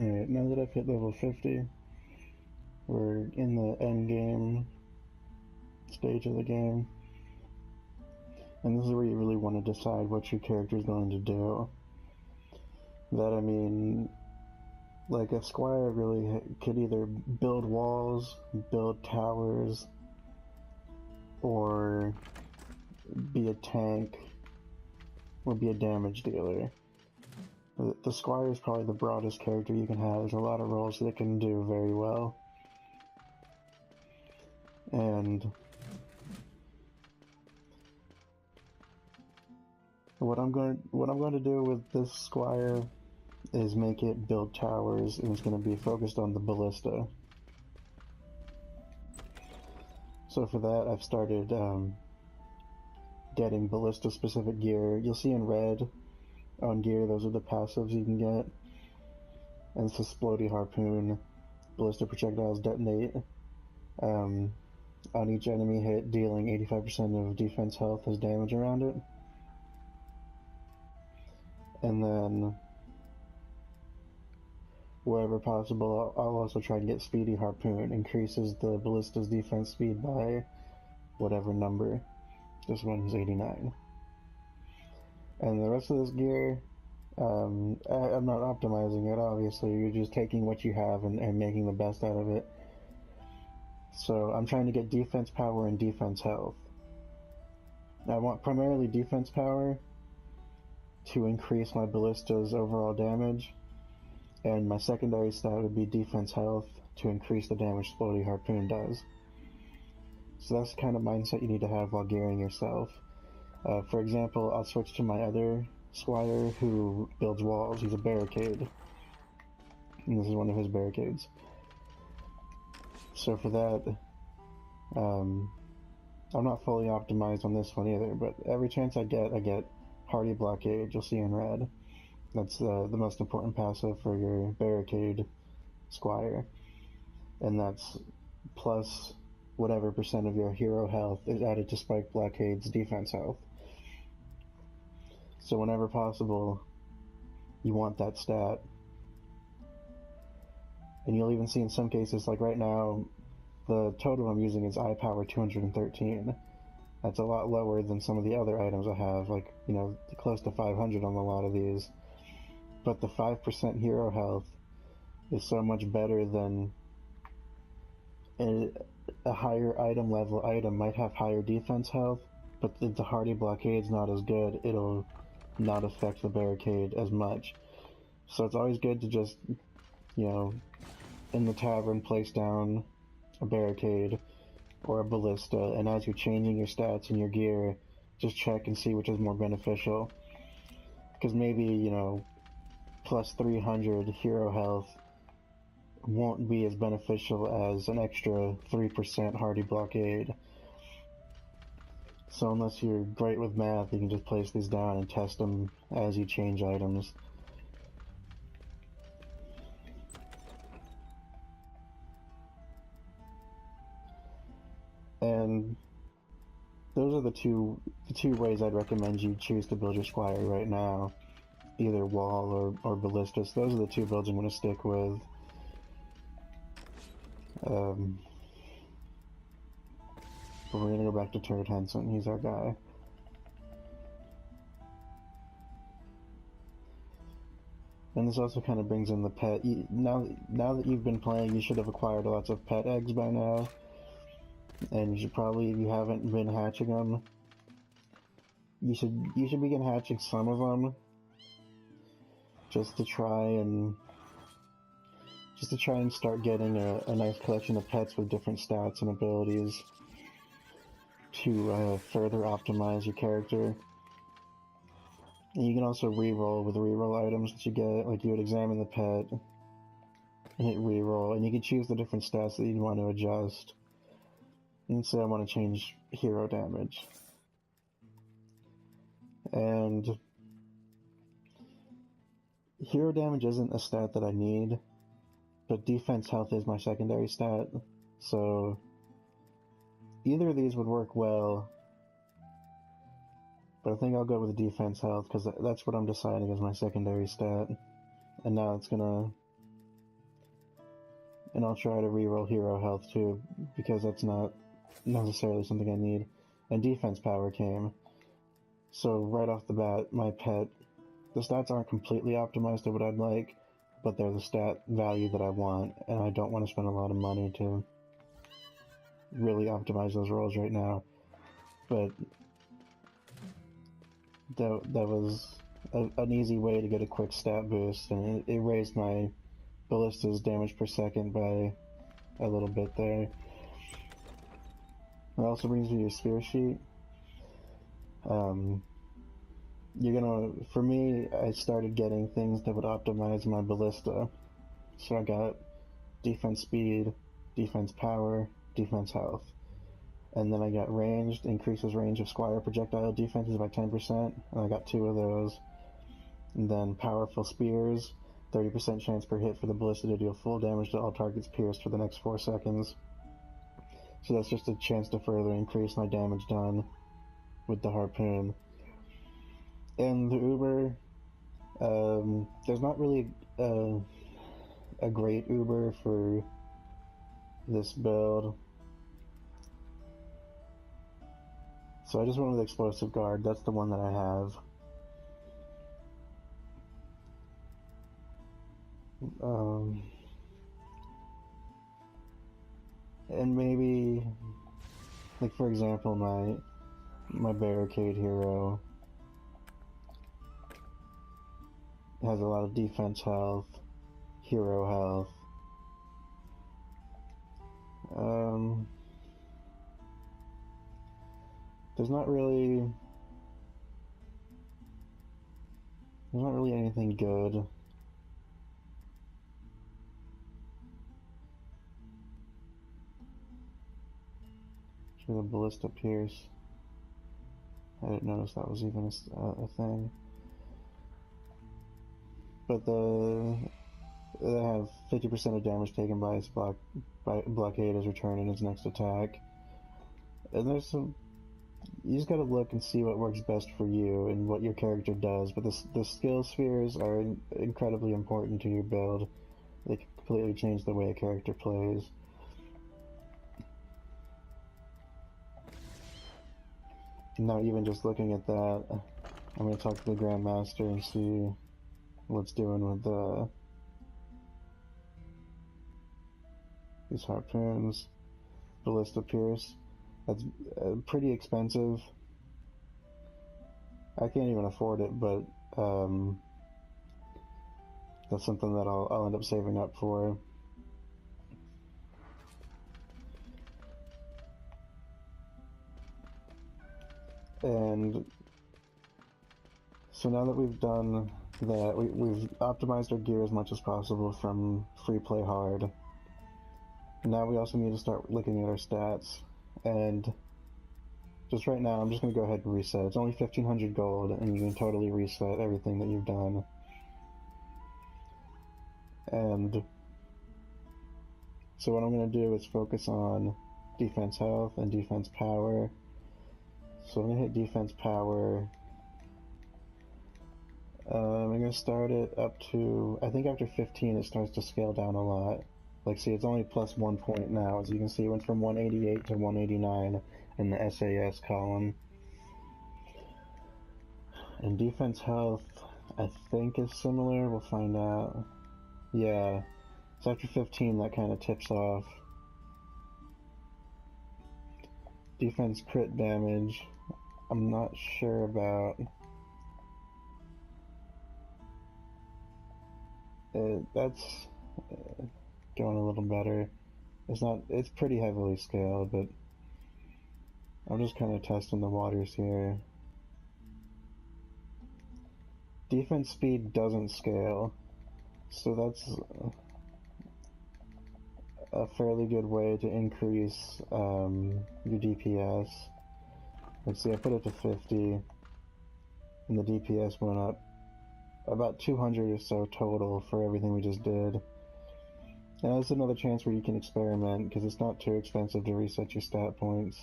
Alright, now that I've hit level 50, we're in the end game stage of the game. And this is where you really want to decide what your character is going to do. That, I mean, like a squire really could either build walls, build towers, or be a tank, or be a damage dealer. The squire is probably the broadest character you can have. There's a lot of roles that it can do very well. And what I'm going to do with this squire is make it build towers, and it's going to be focused on the ballista. So for that, I've started getting ballista specific gear. You'll see in red on gear, those are the passives you can get. And it's a Splody Harpoon. Ballista projectiles detonate on each enemy hit, dealing 85% of defense health as damage around it. And then, wherever possible, I'll also try and get Speedy Harpoon. Increases the ballista's defense speed by whatever number. This one's 89. And the rest of this gear, I'm not optimizing it, obviously. You're just taking what you have and making the best out of it. So I'm trying to get defense power and defense health. I want primarily defense power to increase my ballista's overall damage, and my secondary stat would be defense health to increase the damage Splody Harpoon does. So that's the kind of mindset you need to have while gearing yourself. For example, I'll switch to my other squire who builds walls. He's a barricade, and this is one of his barricades. So for that, I'm not fully optimized on this one either, but every chance I get Hardy Blockade. You'll see in red. That's the most important passive for your barricade squire, and that's plus whatever percent of your hero health is added to Spike Blockade's defense health. So whenever possible, you want that stat. And you'll even see in some cases, like right now, the total I'm using is eye power 213. That's a lot lower than some of the other items I have, like, you know, close to 500 on a lot of these. But the 5% hero health is so much better than a higher item level item might have higher defense health, but if the Hardy Blockade's not as good, it'll not affect the barricade as much. So it's always good to just, you know, in the tavern, place down a barricade or a ballista, and as you're changing your stats and your gear, just check and see which is more beneficial. Because maybe, you know, plus 300 hero health won't be as beneficial as an extra 3% Hardy Blockade. So unless you're great with math, you can just place these down and test them as you change items. And those are the two ways I'd recommend you choose to build your squire right now. Either wall or ballista. So those are the two builds I'm going to stick with. But we're going to go back to Turd Henson. He's our guy. And this also kind of brings in the pet. Now that you've been playing, you should have acquired lots of pet eggs by now. And you should probably, if you haven't been hatching them, you should begin hatching some of them, just to try and start getting a nice collection of pets with different stats and abilities to further optimize your character. And you can also re-roll with re-roll items that you get, like you would examine the pet and hit re-roll, and you can choose the different stats that you want to adjust. And say I want to change hero damage. And hero damage isn't a stat that I need, but defense health is my secondary stat, so either of these would work well, but I think I'll go with the defense health, because that's what I'm deciding as my secondary stat. And now it's gonna And I'll try to reroll hero health too, because that's not necessarily something I need. And defense power came. So right off the bat, my pet, the stats aren't completely optimized to what I'd like, but they're the stat value that I want, and I don't want to spend a lot of money to really optimize those rolls right now. But that was an easy way to get a quick stat boost, and it raised my ballista's damage per second by a little bit there. It also brings me to your sphere sheet. For me, I started getting things that would optimize my ballista. So I got defense speed, defense power, defense health. And then I got ranged, increases range of squire projectile defenses by 10%, and I got 2 of those. And then powerful spears, 30% chance per hit for the ballista to deal full damage to all targets pierced for the next 4 seconds. So that's just a chance to further increase my damage done with the harpoon. And the Uber, there's not really a great Uber for this build. So I just went with Explosive Guard. That's the one that I have. And maybe, like for example, my barricade hero has a lot of defense health, hero health. There's not really anything good. For the ballista pierce, I didn't notice that was even a thing. But they have 50% of damage taken by its blockade is returned in its next attack. And there's some. You just gotta look and see what works best for you and what your character does. But the skill spheres are incredibly important to your build. They completely change the way a character plays. Now, even just looking at that, I'm gonna talk to the Grandmaster and see what's doing with these harpoons. Ballista Pierce. That's pretty expensive. I can't even afford it, but that's something that I'll end up saving up for. And so now that we've done that, we've optimized our gear as much as possible from free play hard. Now we also need to start looking at our stats. And just right now, I'm just going to go ahead and reset. It's only 1,500 gold, and you can totally reset everything that you've done. And so what I'm going to do is focus on defense health and defense power. So I'm going to hit defense power. I'm going to start it up to, I think after 15 it starts to scale down a lot. Like, see, it's only plus 1 point now. As you can see, it went from 188 to 189 in the SAS column. And defense health, I think, is similar. We'll find out. Yeah. So after 15, that kind of tips off. Defense crit damage, I'm not sure about. That's going a little better. It's pretty heavily scaled, but I'm just kind of testing the waters here. Defense speed doesn't scale, so that's a fairly good way to increase your DPS. Let's see, I put it to 50, and the DPS went up about 200 or so total for everything we just did. And that's another chance where you can experiment, because it's not too expensive to reset your stat points.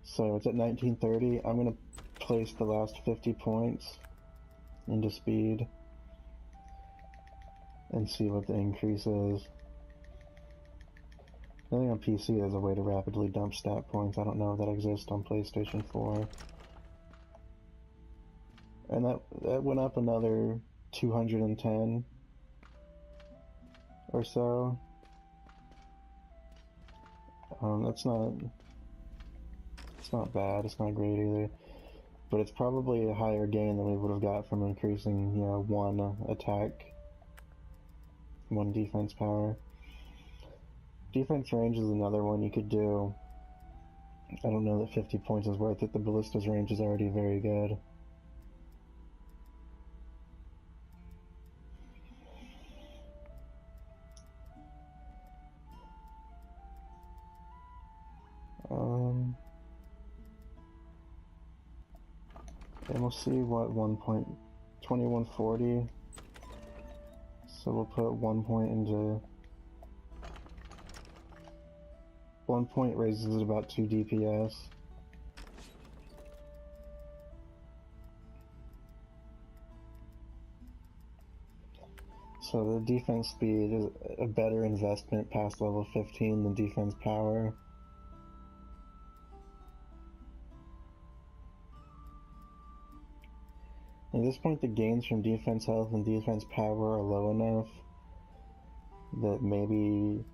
So it's at 1930. I'm going to place the last 50 points into speed. and see what the increase is. I think on PC there's a way to rapidly dump stat points. I don't know if that exists on PlayStation 4. And that went up another 210 or so. It's not bad, it's not great either. But it's probably a higher gain than we would have got from increasing, you know, one attack, one defense power. Defense range is another one you could do. I don't know that 50 points is worth it. The ballista's range is already very good. And we'll see what 1.2140. So we'll put 1 point into 1 point raises it about 2 DPS. So the defense speed is a better investment past level 15 than defense power. At this point, the gains from defense health and defense power are low enough that maybe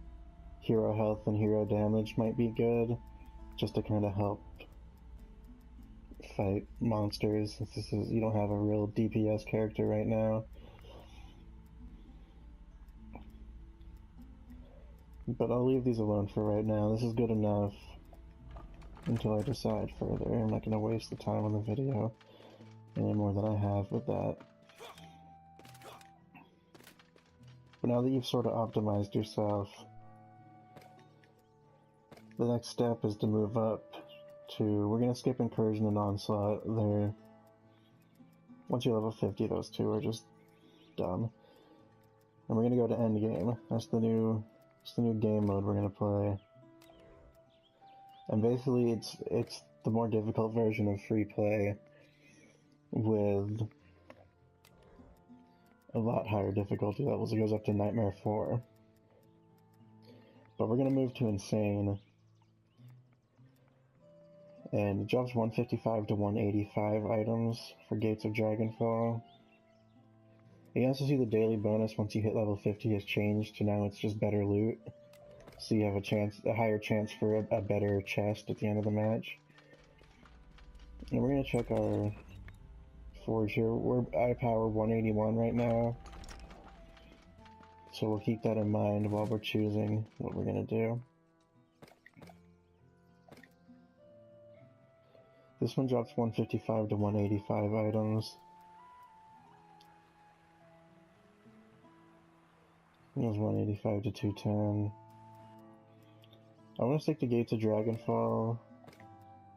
hero health and hero damage might be good, just to kind of help fight monsters, since you don't have a real DPS character right now. But I'll leave these alone for right now. This is good enough until I decide further. I'm not going to waste the time on the video any more than I have with that. But now that you've sort of optimized yourself, the next step is to move up to... We're going to skip Incursion and Onslaught. Once you level 50, those two are just dumb. And we're going to go to Endgame. That's the new game mode we're going to play. And basically it's the more difficult version of free play, with a lot higher difficulty levels. It goes up to Nightmare 4. But we're going to move to Insane. And it drops 155 to 185 items for Gates of Dragonfall. You can also see the daily bonus once you hit level 50 has changed to now it's just better loot. So you have a higher chance for a better chest at the end of the match. And we're going to check our forge here. We're eye power 181 right now, so we'll keep that in mind while we're choosing what we're gonna do. This one drops 155 to 185 items. It goes 185 to 210. I want to stick to Gates of Dragonfall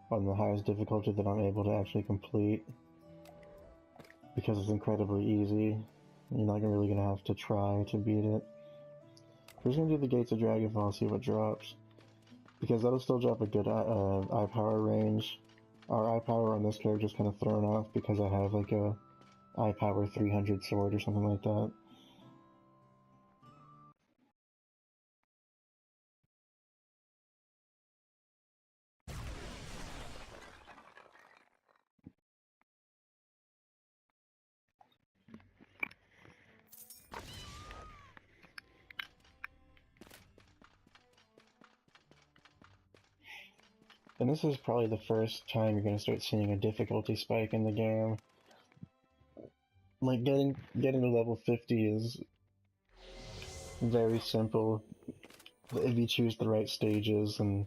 on the highest difficulty that I'm able to actually complete, because it's incredibly easy. You're not really going to have to try to beat it. We're just going to do the Gates of Dragonfall, see what drops, because that'll still drop a good eye power range. Our eye power on this character is kind of thrown off because I have like a eye power 300 sword or something like that. And this is probably the first time you're going to start seeing a difficulty spike in the game. Like, getting to level 50 is very simple if you choose the right stages and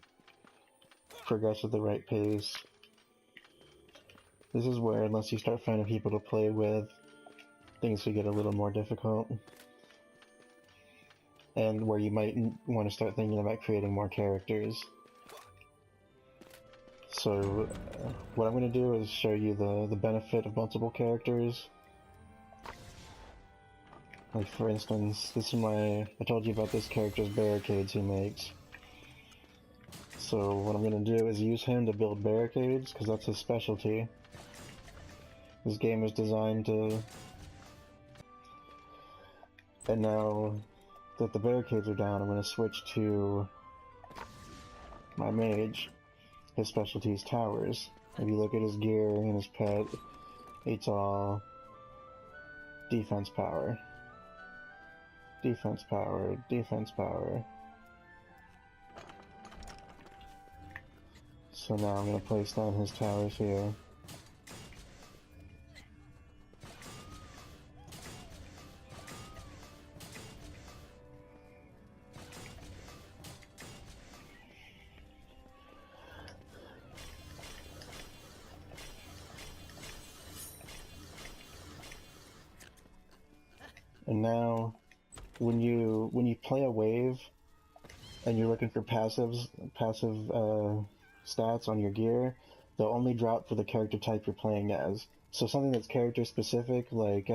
progress at the right pace. This is where, unless you start finding people to play with, things will get a little more difficult. And where you might want to start thinking about creating more characters. So, what I'm going to do is show you the benefit of multiple characters. Like, for instance, this is I told you about this character's barricades he makes. So what I'm going to do is use him to build barricades, because that's his specialty. This game is designed to And now that the barricades are down, I'm going to switch to my mage. His specialty is towers. If you look at his gear and his pet, it's all defense power. Defense power, defense power. So now I'm going to place down his towers here. And now, when you play a wave, and you're looking for passive stats on your gear, they'll only drop for the character type you're playing as. So something that's character specific, like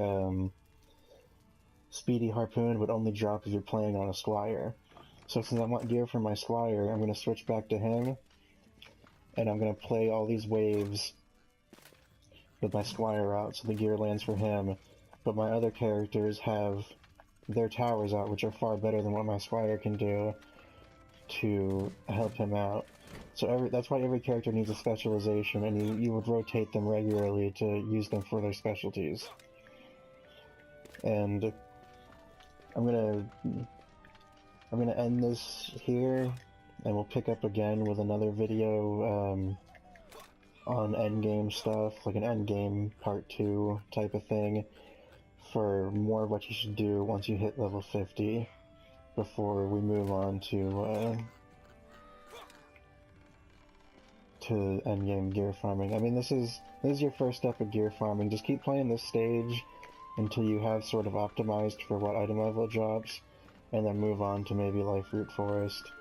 Speedy Harpoon, would only drop if you're playing on a Squire. So since I want gear for my Squire, I'm going to switch back to him, and I'm going to play all these waves with my Squire out, so the gear lands for him. But my other characters have their towers out, which are far better than what my Squire can do to help him out. So that's why every character needs a specialization, and you would rotate them regularly to use them for their specialties. And I'm gonna end this here, and we'll pick up again with another video on endgame stuff, like an endgame part 2 type of thing, for more of what you should do once you hit level 50, before we move on to endgame gear farming. I mean, this is your first step of gear farming. Just keep playing this stage until you have sort of optimized for what item level it drops, and then move on to maybe Life Root Forest,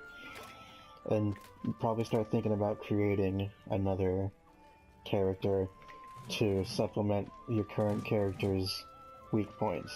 and probably start thinking about creating another character to supplement your current character's weak points.